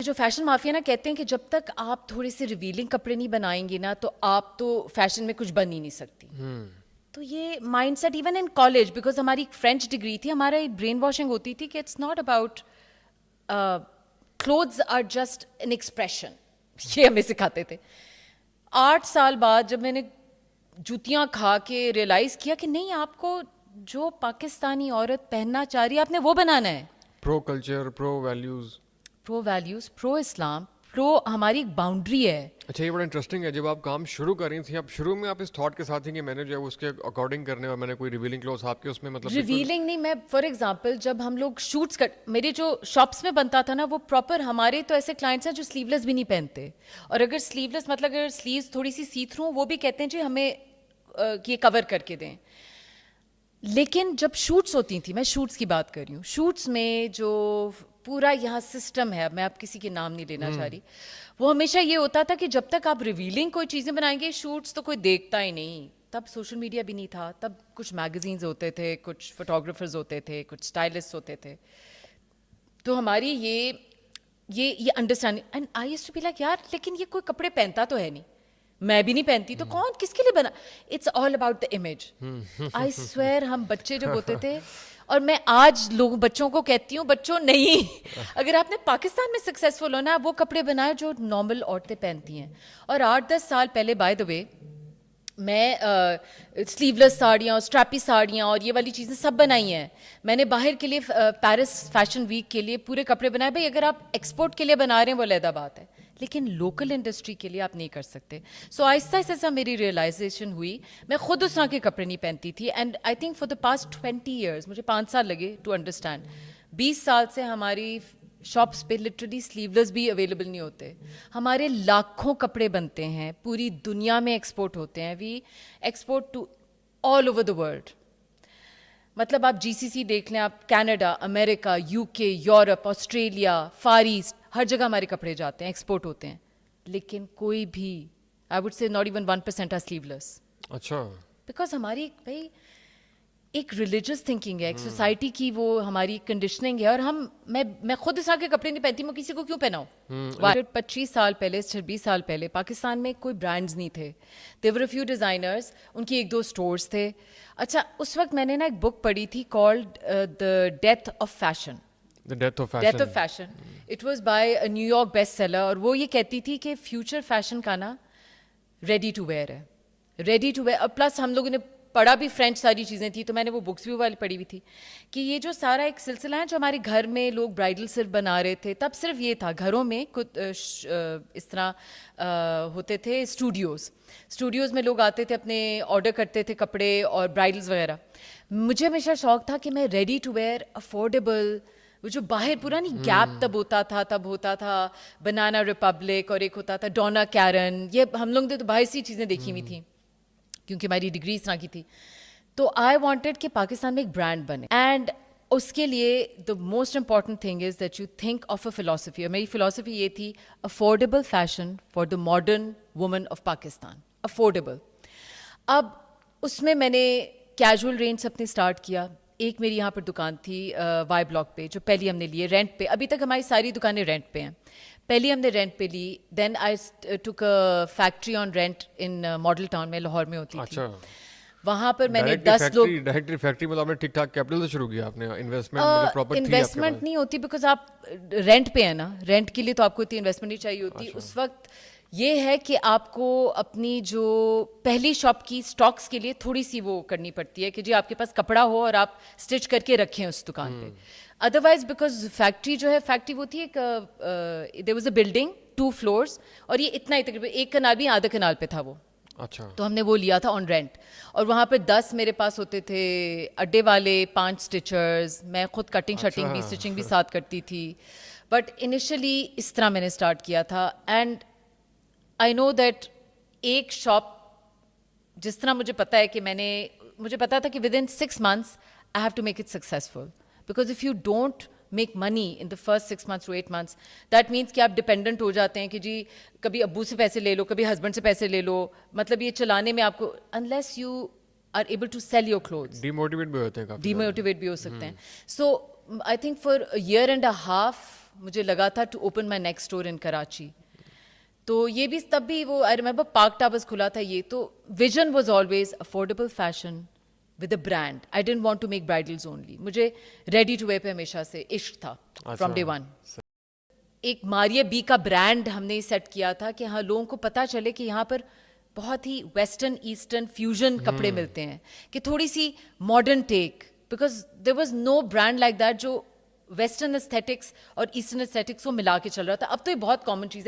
جو fashion mafia نا کہتے ہیں کہ جب تک آپ تھوڑے سے ریویلنگ کپڑے نہیں بنائیں گے نا تو آپ تو فیشن میں کچھ بن ہی نہیں سکتی. تو یہ mindset even in college, because ہماری فرینچ ڈگری تھی, ہمارا برین واشنگ ہوتی تھی کہ it's not about clothes are just an expression, یہ ہمیں سکھاتے تھے. 8 سال بعد جب میں نے جوتیاں کھا کے ریئلائز کیا کہ نہیں, آپ کو جو پاکستانی عورت پہننا چاہ رہی ہے آپ نے وہ بنانا ہے. پرو کلچر, پرو ویلیوز, پرو اسلام, پرو ہماری ایک باؤنڈری ہے. اچھا یہ بڑا انٹرسٹنگ ہے. جب آپ کام شروع کر رہی تھیں, اب شروع میں آپ اس تھاٹ کے ساتھ تھیں کہ میں نے جو ہے اس کے اکارڈنگ کرنے, اور میں نے کوئی ریویلنگ کلوز آپ کے اس میں مطلب ریویلنگ نہیں, میں فار ایگزامپل جب ہم لوگ شوٹس میرے جو شاپس میں بنتا تھا نا وہ پراپر, ہمارے تو ایسے کلائنٹس ہیں جو سلیو لیس بھی نہیں پہنتے, اور اگر سلیو لیس مطلب اگر سلیوز تھوڑی سی سی تھرو وہ بھی کہتے ہیں جی ہمیں یہ کور کر کے دیں. لیکن جب شوٹس ہوتی تھیں, میں شوٹس کی بات کر رہی ہوں, شوٹس میں جو پورا یہاں سسٹم ہے, میں اب کسی کے نام نہیں لینا چاہ رہی, وہ ہمیشہ یہ ہوتا تھا کہ جب تک آپ ریویلنگ کوئی چیزیں بنائیں گے شوٹس تو کوئی دیکھتا ہی نہیں. تب سوشل میڈیا بھی نہیں تھا, تب کچھ میگزینز ہوتے تھے, کچھ فوٹوگرافرز ہوتے تھے, کچھ اسٹائلسٹ ہوتے تھے. تو ہماری یہ understanding, and I used to be like یار لیکن یہ کوئی کپڑے پہنتا تو ہے نہیں, میں بھی نہیں پہنتی, تو کون کس کے لیے بنا. It's all about the image. I swear ہم بچے جب ہوتے تھے, اور میں آج بچوں کو کہتی ہوں, بچوں نہیں, اگر آپ نے پاکستان میں سکسیزفل ہونا وہ کپڑے بنائے جو نارمل عورتیں پہنتی ہیں. اور 8-10 سال پہلے بائی دا وے میں سلیو لیس ساڑیاں, اسٹریپی ساڑیاں اور یہ والی چیزیں سب بنائی ہیں. میں نے باہر کے لیے پیرس فیشن ویک کے لیے پورے کپڑے بنائے. بھائی اگر آپ ایکسپورٹ کے لیے بنا رہے ہیں وہ علیحدہ بات ہے, لیکن لوکل انڈسٹری کے لیے آپ نہیں کر سکتے. سو آہستہ آہستہ میری ریئلائزیشن ہوئی, میں خود اس طرح کے کپڑے نہیں پہنتی تھی. And I think for the past 20 years, مجھے 5 سال لگے ٹو انڈرسٹینڈ. 20 سال سے ہماری شاپس پہ لٹرلی سلیو لیس بھی اویلیبل نہیں ہوتے. ہمارے لاکھوں کپڑے بنتے ہیں, پوری دنیا میں ایکسپورٹ ہوتے ہیں. We export to all over the world. مطلب آپ جی سی سی دیکھ لیں, آپ کینیڈا, امریکہ, U K, Europe, Australia, far east, ہر جگہ ہمارے کپڑے جاتے ہیں, ایکسپورٹ ہوتے ہیں. لیکن کوئی بھی I would say not even 1% are sleeveless. اچھا, بیکاز ہماری بھائی ایک ریلیجیس تھنکنگ ہے, ایک سوسائٹی کی وہ ہماری کنڈیشننگ ہے, اور میں خود اس طرح کے کپڑے نہیں پہنتی, میں کسی کو کیوں پہناؤں. 25 سال پہلے, 26 سال پہلے پاکستان میں کوئی برانڈز نہیں تھے. دیور ور فیو ڈیزائنرز, ان کی 1-2 اسٹورز تھے. اچھا اس وقت میں نے نا ایک بک پڑھی تھی called the death of fashion. Death of fashion, it was by a new York best seller, اور وہ یہ کہتی تھی کہ فیوچر فیشن کا نا ریڈی ٹو ویئر ہے, ریڈی ٹو ویئر. اور پلس ہم لوگوں نے پڑھا بھی فرینچ ساری چیزیں تھیں, تو میں نے وہ بکس بھی والی پڑھی ہوئی تھی کہ یہ جو سارا ایک سلسلہ ہے جو ہمارے گھر میں لوگ برائڈل صرف بنا رہے تھے. تب صرف یہ تھا, گھروں میں اس طرح ہوتے تھے اسٹوڈیوز میں لوگ آتے تھے, اپنے آرڈر کرتے تھے کپڑے اور برائڈلز وغیرہ. مجھے ہمیشہ شوق تھا کہ میں ریڈی ٹو ویئر, افورڈیبل, وہ جو باہر پورا نہیں گیپ تب ہوتا تھا بنانا ریپبلک, اور ایک ہوتا تھا ڈونا کیرن, یہ ہم لوگ نے تو باہر سی چیزیں دیکھی ہوئی تھیں کیونکہ ہماری ڈگری اس طرح کی تھی. تو آئی وانٹیڈ کہ پاکستان میں ایک برانڈ بنے, اینڈ اس کے لیے the most important thing is that you think of a philosophy. اور میری فلاسفی یہ تھی, affordable fashion for the modern woman of Pakistan, affordable. اب اس میں نے کیجول رینج اپنے اسٹارٹ کیا. ایک میری یہاں پر دکان تھی وائی بلاک پہ, جو پہلی ہم نے لی رینٹ پہ. ابھی تک ہماری ساری دکانیں رینٹ پہ ہیں, پہلی ہم نے رینٹ پہ لی. دین آئی ٹک فیکٹری آن رینٹ ان ماڈل ٹاؤن میں, لاہور میں ہوتی تھی. وہاں پر میں نے 10 لوگ, ڈائریکٹلی فیکٹری مطلب آپ نے ٹھیک ٹھاک کیپٹل سے شروع کیا آپ نے, انویسٹمنٹ نہیں ہوتی بیکاز آپ رینٹ پہ ہیں نا, رینٹ کے لیے تو آپ کو اتنی انویسٹمنٹ نہیں چاہیے ہوتی. اس وقت یہ ہے کہ آپ کو اپنی جو پہلی شاپ کی اسٹاکس کے لیے تھوڑی سی وہ کرنی پڑتی ہے کہ جی آپ کے پاس کپڑا ہو اور آپ اسٹچ کر کے رکھیں اس دکان پہ. ادروائز بیکاز فیکٹری جو ہے, فیکٹری وہ تھی ایک, there was a building 2 floors, اور یہ اتنا ہی تقریباً 1 کنال بھی آدھا کنال پہ تھا وہ. اچھا, تو ہم نے وہ لیا تھا آن رینٹ, اور وہاں پہ 10 میرے پاس ہوتے تھے اڈے والے, 5 اسٹیچرز, میں خود کٹنگ شٹنگ بھی اسٹچنگ بھی ساتھ کرتی تھی. بٹ انیشلی اس طرح میں نے اسٹارٹ کیا تھا. اینڈ آئی نو دیٹ ایک شاپ جس طرح مجھے پتا ہے کہ مجھے پتا تھا کہ with in 6 months I have to make it successful, because if you don't make money in the first 6 months to 8 months, that means کہ آپ ڈپینڈنٹ ہو جاتے ہیں کہ جی کبھی ابو سے پیسے لے لو, کبھی ہسبینڈ سے پیسے لے لو. مطلب یہ چلانے میں آپ کو, unless you are able to sell your clothes, demotivate بھی ہوتے ہیں, ڈیموٹیویٹ بھی ہو سکتے ہیں. So I think for a year and a half مجھے لگا تھا to open my next store in Karachi. تو یہ بھی تب بھی وہ آئی ریمبر پارک ٹاورز کھلا تھا. یہ تو vision was always affordable fashion with a brand. I didn't want to make bridals only. مجھے ریڈی ٹو ویئر پہ ہمیشہ سے عشق تھا فرام ڈے ون. ایک ماریا بی کا برانڈ ہم نے سیٹ کیا تھا کہ ہاں لوگوں کو پتہ چلے کہ یہاں پر بہت ہی ویسٹرن ایسٹرن فیوژن کپڑے ملتے ہیں, کہ تھوڑی سی modern take, because there was no brand like that جو ویسٹرن استھیٹکس اور ایسٹرن استھیٹکس کو ملا کے چل رہا تھا. اب تو یہ بہت کامن چیز ہے,